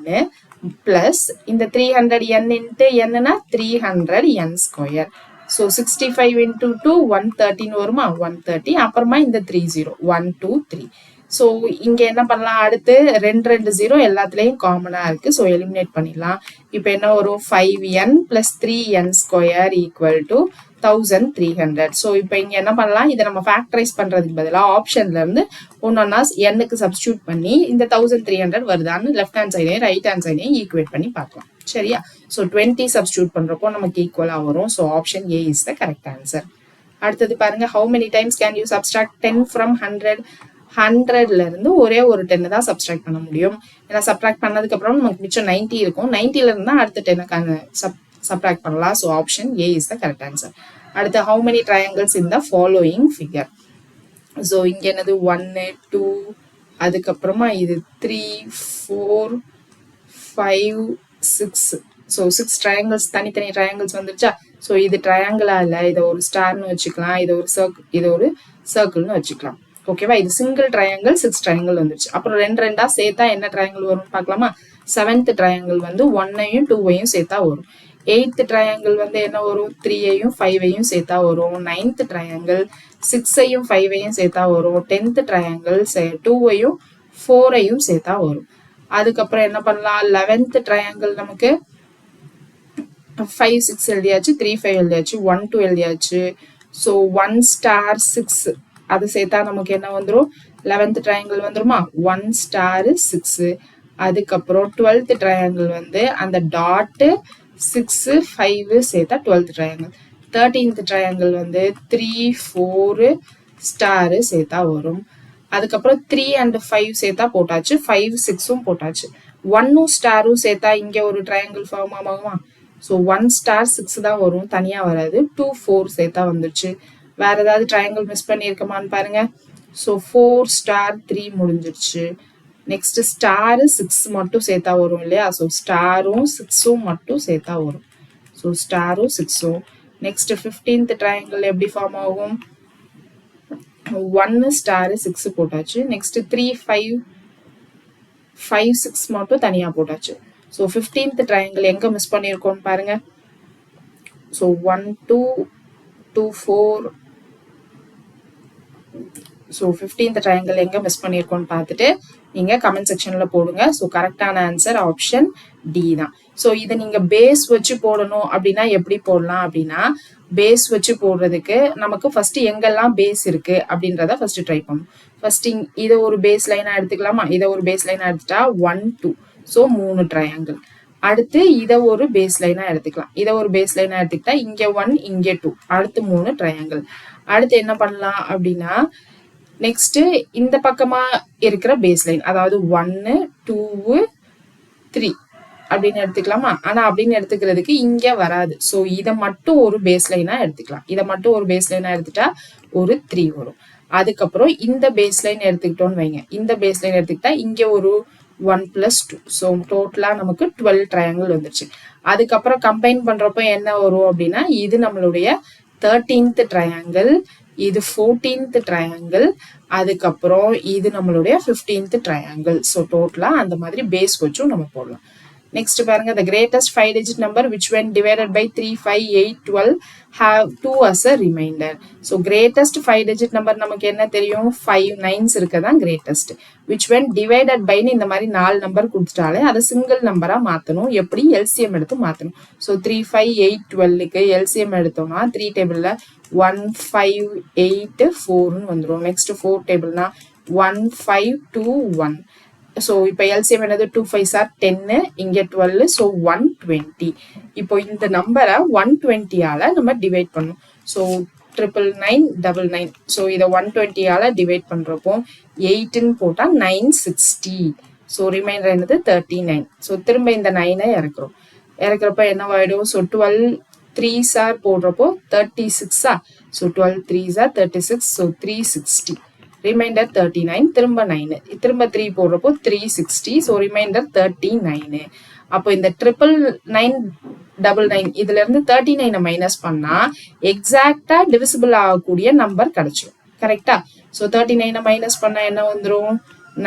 பிளஸ் இந்த 300n into n னா 300n ஸ்கொயர். ஸோ 65 into 2 130 வருமா? 130. அப்புறமா இந்த 30 1 2 3. ஸோ இங்க என்ன பண்ணலாம்? அடுத்து 2 0 எல்லாத்துலயும் காமனா இருக்கு. ஸோ எலிமினேட் பண்ணிடலாம். இப்போ என்ன வரும்? 5n plus 3n square equal to 1300. So இப்போ இங்க என்ன பண்ணலாம்? இதை நம்ம ஃபேக்டரைஸ் பண்றதுக்கு பதிலாக ஆப்ஷன்ல இருந்து ஒன்னொன்னா n-க்கு சப்ஸ்டியூட் பண்ணி இந்த 1300 வருதான்னு லெஃப்ட் ஹேண்ட் சைடையும் ரைட் ஹேண்ட் சைடையும் ஈக்குவேட் பண்ணி பார்க்கலாம். சரியா? ஸோ 20 சப்ஸ்டியூட் பண்றப்போ நமக்கு ஈக்குவலா வரும். So option A is the correct answer. அடுத்தது பாருங்க, how many times can you subtract 10 from 100? 100ல இருந்து ஒரே ஒரு 10 தான் சப்ஸ்ட்ராக்ட் பண்ண முடியும். ஏன்னா சப்ட்ராக்ட் பண்ணதுக்கு அப்புறம் நமக்கு மிச்சம் 90 இருக்கும். 90ல இருந்து அடுத்த 10க்கான சப்ட்ராக்ட் பண்ணலாம். So option A is the correct answer. அடுத்து, how many triangles in the following figure? So இங்க என்னது? 1 2, அதுக்கப்புறமா இது 3 4 5 6. ஸோ 6 ட்ரையாங்கிள்ஸ், தனித்தனி ட்ரையாங்கிள்ஸ் வந்துருச்சா? ஸோ இது ட்ரையாங்கிளா இல்லை, இதை ஒரு ஸ்டார்னு வச்சுக்கலாம், இது ஒரு சர்க்கிள்னு வச்சுக்கலாம். ஓகேவா? இது சிங்கிள் ட்ரையாங்கிள், 6 ட்ரையாங்கிள் வந்துருச்சு. அப்புறம் 2 சேர்த்தா என்ன ட்ரையாங்கிள் வரும் பார்க்கலாமா? 7th ட்ரையாங்கிள் வந்து 1ஐயும் 2ஐயும் சேர்த்தா வரும். 8th ட்ரையாங்கிள் வந்து என்ன வரும்? 3ஐயும் 5ஐயும் சேர்த்தா வரும். 9th ட்ரையாங்கிள் 6ஐயும் 5ஐயும் சேர்த்தா வரும். 10th ட்ரையாங்கிள் 2ஐயும் 4ஐயும் சேர்த்தா வரும். அதுக்கப்புறம் என்ன பண்ணலாம்? 11th ட்ரையாங்கிள் நமக்கு 5 6 எழுதியாச்சு, 3 5 எழுதியாச்சு, 1 2 எழுதியாச்சு. ஸோ 1 star 6 அது சேர்த்தா நமக்கு என்ன வந்துடும்? 11th ட்ரையாங்கிள் வந்துருமா? 1 star 6. அதுக்கப்புறம் 12th ட்ரையாங்கிள் வந்து அந்த டாட் 6 5 சேர்த்தா 12th ட்ரையாங்கிள். 13th ட்ரையாங்கிள் வந்து 3 4 ஸ்டார் சேர்த்தா வரும். அதுக்கப்புறம் 3 and 5 சேர்த்தா போட்டாச்சு, 5 6ம் போட்டாச்சு. 1 ஸ்டாரும் சேர்த்தா இங்க ஒரு ட்ரையாங்கிள் ஃபார்ம் ஆகுமா? ஸோ 1 star 6 தான் வரும், தனியா வராது. 2 4 சேர்த்தா வந்துருச்சு. வேற ஏதாவது ட்ரையாங்கிள் மிஸ் பண்ணியிருக்கமான்னு பாருங்க. ஸோ 4 star 3 முடிஞ்சிருச்சு. நெக்ஸ்ட் ஸ்டார் 6 மட்டும் சேர்த்தா வரும் இல்லையா? ஸோ ஸ்டாரும் 6ம் மட்டும் சேர்த்தா வரும். ஸோ ஸ்டாரும் 6ம். நெக்ஸ்ட் 15th ட்ரையாங்கிள் எப்படி ஃபார்ம் ஆகும்? 1 star 6 போட்டாச்சு. நெக்ஸ்ட் 3 5 5 6 மட்டும் தனியா போட்டாச்சு. ஸோ 15th ட்ரையாங்கிள் எங்க மிஸ் பண்ணியிருக்கோம்னு பாருங்க. ஸோ 1 2 2 4. ஸோ 15th ட்ரையாங்கிள் எங்க மிஸ் பண்ணியிருக்கோம்னு பார்த்துட்டு நீங்க கமெண்ட் செக்ஷன்ல போடுங்க. ஸோ கரெக்டான ஆன்சர் ஆப்ஷன் டி தான். ஸோ இதை நீங்க பேஸ் வச்சு போடணும் அப்படின்னா எப்படி போடலாம் அப்படின்னா, பேஸ் வச்சு போடுறதுக்கு நமக்கு ஃபர்ஸ்ட் எங்கெல்லாம் பேஸ் இருக்கு அப்படின்றத ஃபர்ஸ்ட் ட்ரை பண்ணும். ஃபர்ஸ்ட் இதை ஒரு பேஸ் லைனா எடுத்துக்கலாமா? இதை ஒரு பேஸ் லைனா எடுத்துட்டா 1 2. So 3 triangle. அடுத்து இதை ஒரு பேஸ் லைனா எடுத்துக்கலாம். இதை ஒரு பேஸ் லைனா எடுத்துக்கிட்டா இங்க 1 இங்க 2, அடுத்து 3 ட்ரையாங்கிள். அடுத்து என்ன பண்ணலாம் அப்படின்னா, நெக்ஸ்ட் இந்த பக்கமா இருக்கிற பேஸ் லைன், அதாவது 1 2 3 அப்படின்னு எடுத்துக்கலாமா? ஆனா அப்படின்னு எடுத்துக்கிறதுக்கு இங்க வராது. ஸோ இதை மட்டும் ஒரு பேஸ் லைனா எடுத்துக்கலாம். இதை மட்டும் ஒரு பேஸ் லைனா எடுத்துட்டா ஒரு 3 வரும். அதுக்கப்புறம் இந்த பேஸ் லைன் எடுத்துக்கிட்டோம்னு வைங்க. இந்த பேஸ் லைன் எடுத்துக்கிட்டா இங்க ஒரு 1 plus 2. ஸோ டோட்டலாக நமக்கு 12 ட்ரையாங்கிள் வந்துருச்சு. அதுக்கப்புறம் கம்பைன் பண்ணுறப்போ என்ன வரும் அப்படின்னா இது நம்மளுடைய 13th ட்ரையாங்கிள், இது 14th ட்ரையாங்கிள், அதுக்கப்புறம் இது நம்மளுடைய 15th ட்ரையாங்கிள். ஸோ டோட்டலாக அந்த மாதிரி பேஸ் வச்சும் நம்ம போடலாம். நெக்ஸ்ட் பாருங்க, the greatest 5-digit number which when divided by 3, 5, 8, 12 have 2 as a remainder. So greatest 5-digit number நமக்கு என்ன தெரியும், 5 9s இருக்கதான் greatest. which when divided by இந்த மாதிரி 4 நம்பர் கொடுத்துட்டாலே அதை சிங்கிள் நம்பரா மாற்றணும். எப்படி, LCM எடுத்து மாற்றணும். ஸோ 3, 5, 8, 12க்கு LCM எடுத்தோம்னா 3 டேபிளில் 1, 5, 8, 4ன்னு வந்துடும். நெக்ஸ்ட் 4 டேபிள்னா 1, 5, 2, 1. ஸோ இப்போ எல்சிஎம் என்னது, 2 5s are 10, இங்கே 12, ஸோ 120. இப்போ இந்த நம்பரை 120ஆல் நம்ம டிவைட் பண்ணணும். ஸோ 99999. ஸோ இதை 120ஆல் டிவைட் பண்ணுறப்போ 8ன்னு போட்டால் 960. ஸோ ரிமைண்டர் என்னது 39. ஸோ திரும்ப இந்த 9ஐ இறக்குறப்போ என்னவாயிடும், ஸோ 12 3s are போடுறப்போ 36. So 12 3s are 36. So 360. Reminder 39, திரும்ப 9, திரும்ப 3 போடுறப்போ 360. So remainder 39. அப்போ இந்த 999 இதுல இருந்து 39 மைனஸ் பண்ணா எக்ஸாக்டா டிவிசிபிள் ஆகக்கூடிய நம்பர் கிடைச்சிடும். கரெக்டா? ஸோ 39 மைனஸ் பண்ணா என்ன வந்துடும்,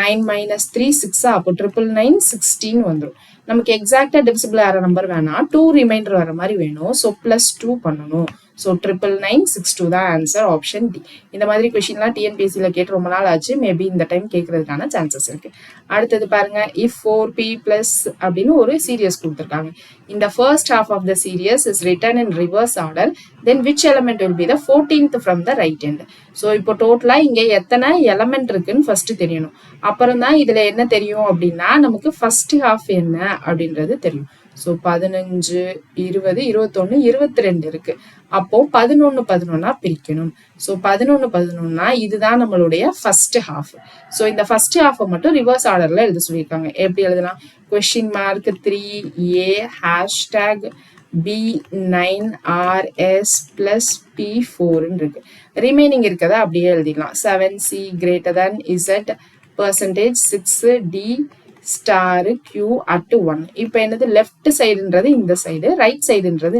9 minus 3 6. அப்போ 999 16 வந்துடும். நமக்கு எக்ஸாக்டா டிவிசிபிள் ஆகிற நம்பர் வேணாம், 2 ரிமைண்டர் வர மாதிரி வேணும். ஸோ +2 பண்ணணும். ஸோ 99962 தான் ஆன்சர், ஆப்ஷன் டி. இந்த மாதிரி கொஸ்டின்லாம் டிஎன்பிஎஸ்சியில் கேட்டு ரொம்ப நாள் ஆச்சு. மேபி இந்த டைம் கேட்கறதுக்கான சான்சஸ் இருக்கு. அடுத்தது பாருங்க, இஃப் 4p plus அப்படின்னு ஒரு சீரியஸ் கொடுத்துருக்காங்க. இந்த first half of the series is written in reverse order, then which element will be the 14th from the right hand. So இப்போ டோட்டலா இங்க எத்தனை எலமெண்ட் இருக்குன்னு ஃபர்ஸ்ட் தெரியணும். அப்புறம் தான் இதுல என்ன தெரியும் அப்படின்னா நமக்கு ஃபர்ஸ்ட் ஹாஃப் என்ன அப்படின்றது தெரியும். ஸோ 15 20 21 22 இருக்கு. அப்போ 11 11 பிரிக்கணும். ஸோ 11 11 இதுதான் நம்மளுடைய ஃபர்ஸ்ட் ஹாஃப். ஸோ இந்த ஃபர்ஸ்ட் ஹாஃபை மட்டும் ரிவர்ஸ் ஆர்டர்ல எழுத சொல்லியிருக்காங்க. எப்படி எழுதலாம், $3A #B9RS plus P4 இருக்கு. ரிமைனிங் இருக்கதா அப்படியே எழுதிடலாம். 7C greater than Z percentage 6D star Q at 1. இப்போ என்னது, லெஃப்ட் சைடுன்றது இந்த சைடு, ரைட் சைடுன்றது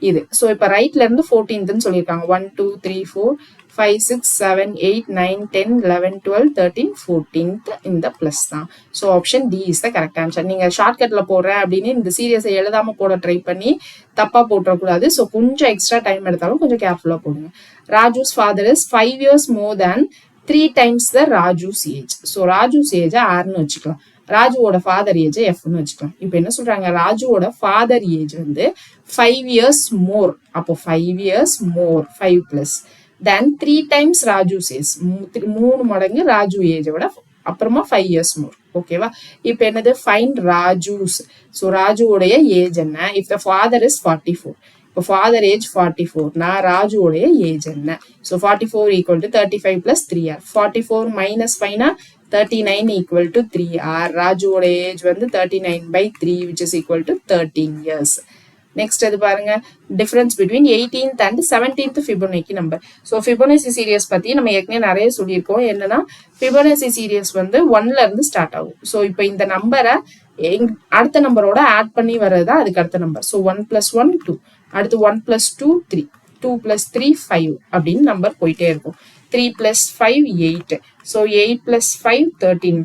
இது. ஸோ இப்போ ரைட்ல இருந்து 14th சொல்லியிருக்காங்க. 1 2 3 4 5 6 7 8 9 10 11 12 13 14th இந்த பிளஸ் தான். So option D is the correct answer. நீங்க ஷார்ட்கட்ல போடுறேன் அப்படின்னு இந்த சீரியஸை எழுதாம போட ட்ரை பண்ணி தப்பா போட்டுறக்கூடாது. ஸோ கொஞ்சம் எக்ஸ்ட்ரா டைம் எடுத்தாலும் கொஞ்சம் கேர்ஃபுல்லா போடுங்க. Raju's father is 5 years more than 3 times the Raju's age. So Raju's ஏஜை ஆர்னு வச்சுக்கலாம், ராஜுவோட ஃபாதர் ஏஜ் எஃப்னு வச்சுக்கலாம். இப்போ என்ன சொல்றாங்க, ராஜுவோட ஃபாதர் ஏஜ் வந்து 5 years more. அப்போ 5 years more 5 plus then 3 times Raju's age, 3 மடங்கு ராஜு ஏஜை விட அப்புறமா 5 years more. ஓகேவா? இப்போ என்னது, ஃபைண்ட் ராஜூஸ். ஸோ ராஜுவோடைய ஏஜ் என்ன, இஃப் த ஃபாதர் இஸ் 44. இப்போ ஃபாதர் ஏஜ் 44னா ராஜுவோடைய ஏஜ் என்ன. So 44 equal to 35 plus 3R. 44 minus 5னா 39 equal to 3R. ராஜுவோட ஏஜ் வந்து 39/3 which is equal to 13 years. Next அது பாருங்க, difference between 18th and 17th Fibonacci number. So Fibonacci series பத்தி நம்ம ஏற்கனவே நிறைய சொல்லியிருக்கோம். என்னன்னா ஃபிபொனாச்சி சீரியஸ் வந்து 1ல இருந்து ஸ்டார்ட் ஆகும். ஸோ இப்போ இந்த நம்பரை அடுத்த நம்பரோட ஆட் பண்ணி வர்றதுதான் அதுக்கு அடுத்த நம்பர். ஸோ 1 + 1 2, அடுத்து 1 + 2 3, 2 + 3 5 அப்படின்னு நம்பர் போயிட்டே இருக்கும். 3 + 5 8. ஸோ 8 + 5 13.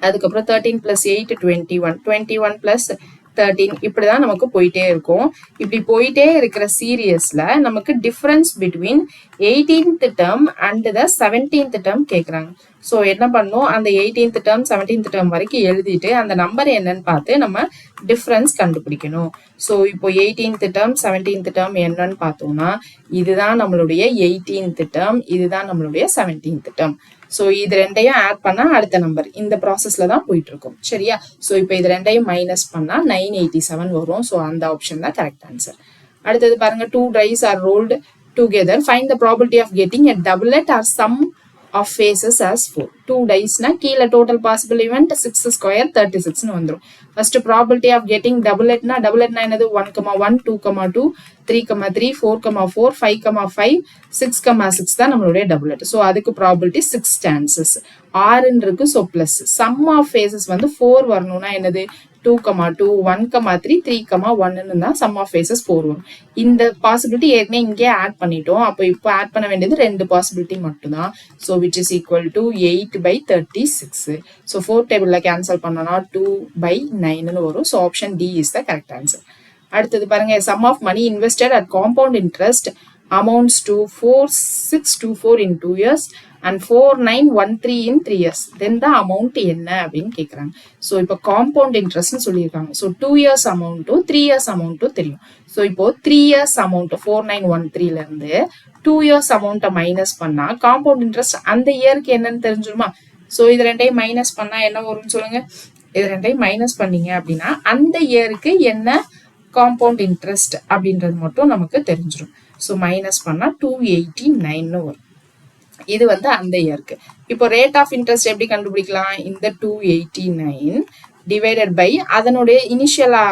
அதுக்கப்புறம் 13 + 8 21, 21 + 13 இப்படிதான் நமக்கு போயிட்டே இருக்கும். இப்படி போயிட்டே இருக்கிற சீரியஸ்ல நமக்கு difference between 18th term and the 17th term கேட்குறாங்க. ஸோ என்ன பண்ணும், அந்த 18th term 17th term வரைக்கும் எழுதிட்டு அந்த நம்பர் என்னன்னு பார்த்து நம்ம டிஃபரன்ஸ் கண்டுபிடிக்கணும். ஸோ இப்போ 18th term 17th term என்னன்னு பார்த்தோம்னா இதுதான் நம்மளுடைய 18th term, இதுதான் நம்மளுடைய 17th term. ஸோ இது ரெண்டையும் ஆட் பண்ணா அடுத்த நம்பர் இந்த ப்ராசஸ்ல தான் போயிட்டு இருக்கும். சரியா? ஸோ இப்போ இது ரெண்டையும் மைனஸ் பண்ணா 987 வரும். ஸோ அந்த ஆப்ஷன் தான் கரெக்ட் ஆன்சர். அடுத்தது பாருங்க, 2 dice are rolled together. Find the probability of getting a doublet or sum of faces as 4. 2 diceனா கீழே total possible event 6 square 36 வந்துரும். First probability of getting doubletனா என்னது 1,1 2,2 3,3 4,4 5,5 6,6 தான் நம்மளுடைய doublet. So அதுக்கு probability 6 chances. 6 இருக்கு so plus. Sum of phases வந்து 4 வரணும்னா என்னது 2,2 1,3 3,1 தான் sum of phases 4 வரும். இந்த possibility ஏற்கனவே இங்கே ஆட் பண்ணிட்டோம். அப்போ இப்போ ஆட் பண்ண வேண்டியது ரெண்டு possibility மட்டும்தான். So which is equal to 8/36. So 4 டேபிள்ல கேன்சல் பண்ணனா 2/9 வரும். So option D is the correct answer. அடுத்தது பாருங்க sum of money invested at compound interest amounts to 4,624 in 2 years and 4,913 in 3 years. Then the amount என்ன அப்படின்னு கேட்குறாங்க. So இப்போ compound இன்ட்ரெஸ்ட்னு சொல்லியிருக்காங்க. ஸோ 2 years அமௌண்ட்டும் 3 years அமௌண்ட்டும் தெரியும். ஸோ இப்போ 3 years அமௌண்ட் 4,913லேருந்து 2 years அமௌண்ட்டை மைனஸ் பண்ணா காம்பவுண்ட் இன்ட்ரெஸ்ட் அந்த இயருக்கு என்னன்னு தெரிஞ்சிருமா? ஸோ இது ரெண்டையும் மைனஸ் பண்ணா என்ன வரும்னு சொல்லுங்க. இது ரெண்டையும் மைனஸ் பண்ணீங்க அப்படின்னா அந்த இயருக்கு என்ன காம்பவுண்ட் இன்ட்ரெஸ்ட் அப்படின்றது மட்டும் நமக்கு தெரிஞ்சிடும். ஸோ மைனஸ் பண்ணா 289 வரும். இது வந்து அந்த இயருக்கு. இப்போ ரேட் ஆஃப் இன்ட்ரெஸ்ட் எப்படி கண்டுபிடிக்கலாம்? இந்த 289 டிவைடட் பை அதனுடைய இனிஷியலா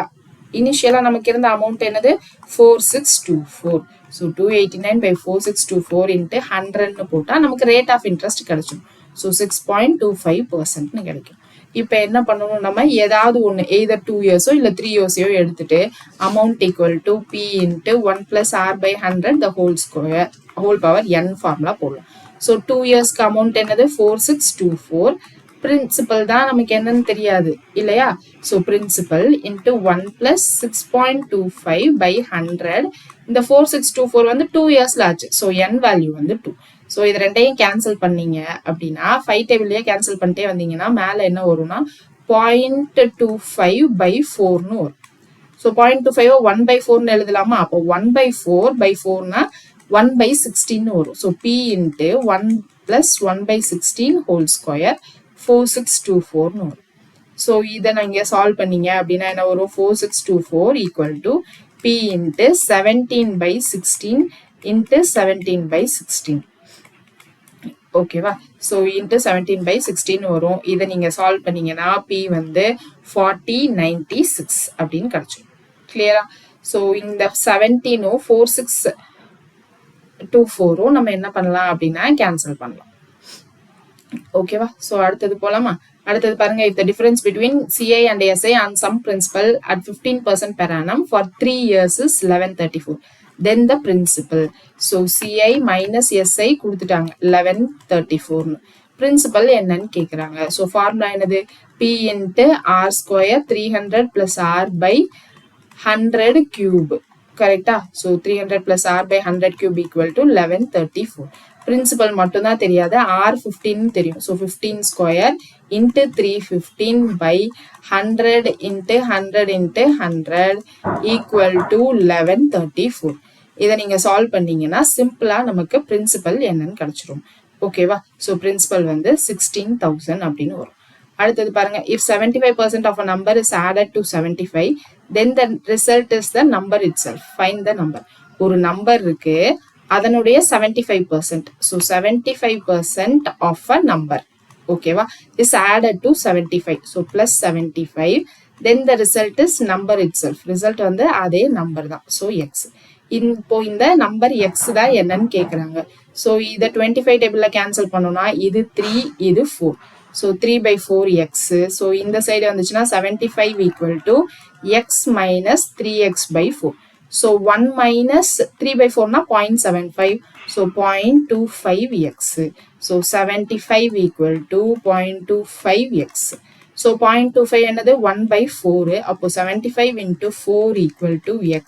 நமக்கு இருந்த அமௌண்ட் என்னது 4624. ஸோ 289/4624 இன்ட்டு 100ன்னு போட்டா நமக்கு ரேட் ஆஃப் இன்ட்ரெஸ்ட் கிடைச்சிடும். ஸோ 6.25% கிடைக்கும். இப்போ என்ன பண்ணணும், நம்ம ஏதாவது ஒன்று எய்தர் 2 yearsோ இல்லை 3 yearsோ எடுத்துட்டு amount equal to P into 1 + r/100 the whole power n formula போடலாம். ஸோ 2 yearsக்கு அமௌண்ட் என்னது 4624. பிரின்சிபல் தான் நமக்கு என்னன்னு தெரியாது இல்லையா? So principal into 1 + 6.25/100. இந்த 4624 வந்து 2 yearsல ஆச்சு. ஸோ n வேல்யூ வந்து 2. ஸோ இது ரெண்டையும் கேன்சல் பண்ணீங்க அப்படின்னா 5 டேபிள்லயே கேன்சல் பண்ணிட்டே வந்தீங்கன்னா மேலே என்ன வரும்னா 0.25/4ன்னு வரும். ஸோ 0.25 1/4ன்னு எழுதலாமா? அப்போ 1/4/4னா 1/16 வரும். So P into 1 + 1/16 whole square 4624ன்னு வரும். ஸோ இதை நீங்கள் சால்வ் பண்ணீங்க அப்படின்னா என்ன வரும்? 4624 equal to P into 17/16 into 17/16. ஓகேவா? ஸோ இன்ட்டு 17/16 வரும். இதை நீங்கள் சால்வ் பண்ணீங்கன்னா பி வந்து 4096 அப்படின்னு கிடைச்சிடும். கிளியரா? ஸோ இந்த 17ம் 4624ம் நம்ம என்ன பண்ணலாம் அப்படின்னா கேன்சல் பண்ணலாம். ஓகேவா? ஸோ அடுத்தது போலாமா? அடுத்தது பாருங்க, if the difference between CI and SI on some principal at 15% per annum for 3 years is 1134. Then the principal. So CI minus SI கொடுத்துட்டாங்க 1134. Principal என்னன்னு கேட்குறாங்க. ஸோ ஃபார்முலா என்னது? P into R square 300 plus R by 100 cube. கரெக்டா? So 300 plus R by 100 cube equal to 1134. பிரின்சிபல் மட்டும்தான் தெரியாது, R15 தெரியும். ஸோ 15 ஸ்கொயர் இன்ட்டு 315 by 100 இன்ட்டு 100 இன்ட்டு 100 ஈக்குவல் டு 1134. இதை நீங்கள் சால்வ் பண்ணீங்கன்னா சிம்பிளா நமக்கு பிரின்சிபல் என்னன்னு கிடைச்சிரும். ஓகேவா? ஸோ பிரின்சிபல் வந்து 16,000 அப்படின்னு வரும். அடுத்தது பாருங்க, if 75% of a number is added to 75, then the result is the number itself. Find the number. ஒரு நம்பர் இருக்கு, அதனுடைய 75%. So 75% of a number, ஓகேவா, is added to 75. So plus 75. Then the result is number itself. Result வந்து அதே number தான். So x. இப்போ இந்த number X தான் என்னன்னு கேட்குறாங்க. ஸோ இதை 25 டேபிளில் கேன்சல் பண்ணோம்னா இது 3 இது 4. So 3/4 x. ஸோ இந்த சைடு வந்துச்சுன்னா 75 equal to x minus 3x/4. So 1 minus 3/4னா 0.75. So 0.25x. So 75 equal to 0.25x. So 0.25 என்னது 1/4. அப்போ 75 into 4 equal to x,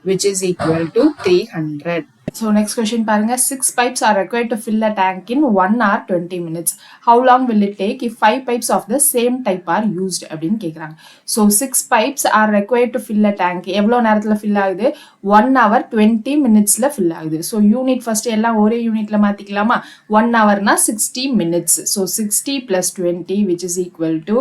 which is equal to 300. So next question பாருங்க, 6 pipes are required to fill a tank in 1 hour 20 minutes. How long will it take if 5 pipes of the same type are used அப்படின்னு கேட்குறாங்க. So 6 pipes are required to fill a tank. எவ்வளோ நேரத்தில் fill ஆகுது? 1 hour 20 minutesல fill ஆகுது. So unit first எல்லாம் ஒரே யூனிட்ல மாற்றிக்கலாமா? 1 hourனா 60 minutes. So 60 + 20 which is equal to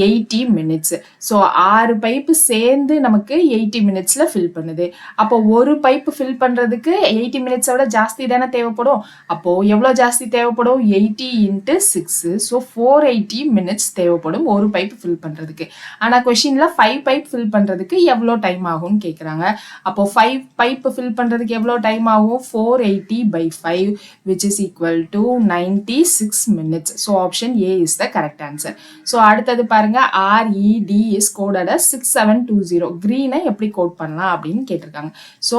80 minutes. So 6 pipe சேர்ந்து நமக்கு 80 minutesல ஃபில் பண்ணுது. அப்போ ஒரு பைப்பு ஃபில் பண்ணுறதுக்கு 80 80 மினிட்ஸை விட ஜாஸ்தி தானே தேவைப்படும். அப்போ எவ்வளவு ஜாஸ்தி தேவைப்படும்? 80 into 6. ஸோ 480 மினிட்ஸ் தேவைப்படும் ஒரு பைப் ஃபில் பண்றதுக்கு. ஆனா கொஸ்டின்ல 5 பைப் ஃபில் பண்றதுக்கு எவ்வளவு டைம் ஆகும்னு கேக்குறாங்க. அப்போ 5 பைப் ஃபில் பண்றதுக்கு எவ்வளவு டைம் ஆகும்? 480 by 5 which is equal to 96 minutes. So option A is the correct answer. So அடுத்தது பாருங்க, RED is coded as 6720. green எப்படி கோட் பண்ணலாம் அப்படின்னு கேட்டிருக்காங்க. ஸோ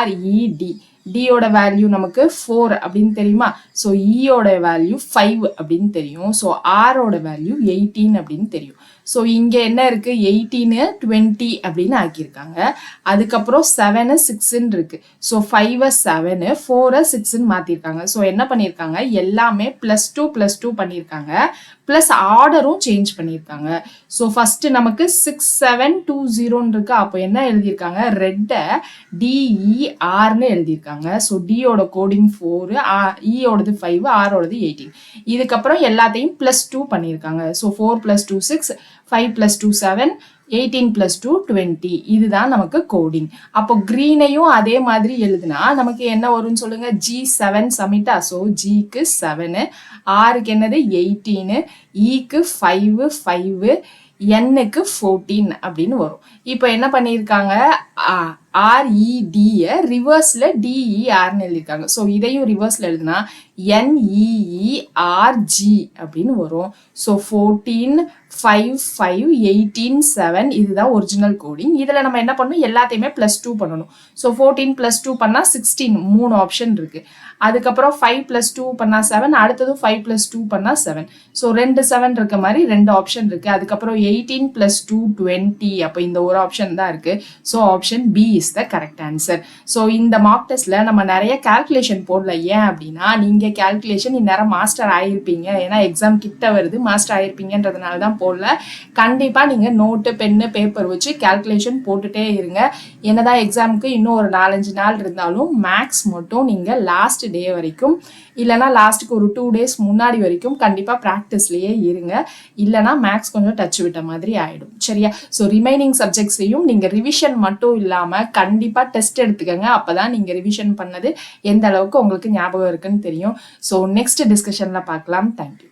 RED D ஓட வேல்யூ நமக்கு 4 அப்படின்னு தெரியுமா? ஸோ E ஓட வேல்யூ 5 அப்படின்னு தெரியும். ஸோ R ஓட வேல்யூ 18 அப்படின்னு தெரியும். ஸோ இங்க என்ன இருக்கு? 18 20 அப்படின்னு ஆக்கியிருக்காங்க. அதுக்கப்புறம் 7 6 இருக்கு. ஸோ 5 7 4 6 மாத்திருக்காங்க. ஸோ என்ன பண்ணிருக்காங்க? எல்லாமே +2 பண்ணிருக்காங்க. பிளஸ் ஆர்டரும் சேஞ்ச் பண்ணியிருக்காங்க. ஸோ ஃபர்ஸ்ட் நமக்கு 6720 இருக்கு. அப்போ என்ன எழுதியிருக்காங்க? ரெட்டை DERன்னு எழுதியிருக்காங்க. ஸோ டியோட கோடிங் 4, இயோடது 5, ஆரோடது 18. இதுக்கப்புறம் எல்லாத்தையும் +2 பண்ணியிருக்காங்க. ஸோ 4 + 2 6, 5 + 2 7, 18 + 2 20. இதுதான் நமக்கு கோடிங். அப்போ கிரீனையும் அதே மாதிரி எழுதுனா நமக்கு என்ன வரும்னு சொல்லுங்க? G7 சமிட்டா. ஸோ ஜிக்கு 7, ஆருக்கு என்னது 18, ஈக்கு 5, எண்ணுக்கு 14 அப்படின்னு வரும். இப்போ என்ன பண்ணியிருக்காங்க? RED ரிவர்ஸ்ல DERன்னு எழுதியிருக்காங்க. ஸோ இதையும் ரிவர்ஸ்ல எழுதுனா NEERG அப்படின்னு வரும். ஸோ 14 5 5 18 7 இதுதான் ஒரிஜினல் கோடிங். இதுல நம்ம என்ன பண்ணணும்? எல்லாத்தையுமே +2 பண்ணணும். ஸோ 14 + 2 பண்ணா 16, 3 ஆப்ஷன் இருக்கு. அதுக்கப்புறம் 5 + 2 பண்ணா 7, அடுத்தது 5 + 2 பண்ணா 7. ஸோ 2 7 இருக்க மாதிரி 2 ஆப்ஷன் இருக்கு. அதுக்கப்புறம் 18 + 2 20. அப்போ இந்த ஒரு ஆப்ஷன் தான் இருக்கு. So option B is the correct answer. So இந்த மார்க் டெஸ்ட்ல நம்ம நிறைய கால்குலேஷன் போடல. ஏன் அப்படின்னா நீங்க கால்குலேஷன் இந்நேரம் மாஸ்டர் ஆயிருப்பீங்க. ஏன்னா எக்ஸாம் கிட்ட வருது, மாஸ்டர் ஆயிருப்பீங்கன்றதுனால தான் போடல. கண்டிப்பா நீங்க நோட்டு பென்னு பேப்பர் வச்சு கால்குலேஷன் போட்டுட்டே இருங்க. என்னதான் எக்ஸாமுக்கு இன்னும் ஒரு 4-5 நாள் இருந்தாலும் மேக்ஸ் மட்டும் நீங்க லாஸ்ட் டே வரைக்கும், இல்லைனா லாஸ்ட்டுக்கு ஒரு 2 days முன்னாடி வரைக்கும் கண்டிப்பா ப்ராக்டிஸ்லயே இருங்க. இல்லைனா மேக்ஸ் கொஞ்சம் டச் விட்ட மாதிரி ஆயிடும். சரியா? ஸோ ரிமைனிங் சப்ஜெக்ட்ஸையும் நீங்க ரிவிஷன் மட்டும் இல்லாம கண்டிப்பா டெஸ்ட் எடுத்துக்கங்க. அப்பதான் நீங்க ரிவிஷன் பண்ணது எந்த அளவுக்கு உங்களுக்கு ஞாபகம் இருக்குன்னு தெரியும். ஸோ நெக்ஸ்ட் டிஸ்கஷன்ல பார்க்கலாம். தேங்க்யூ.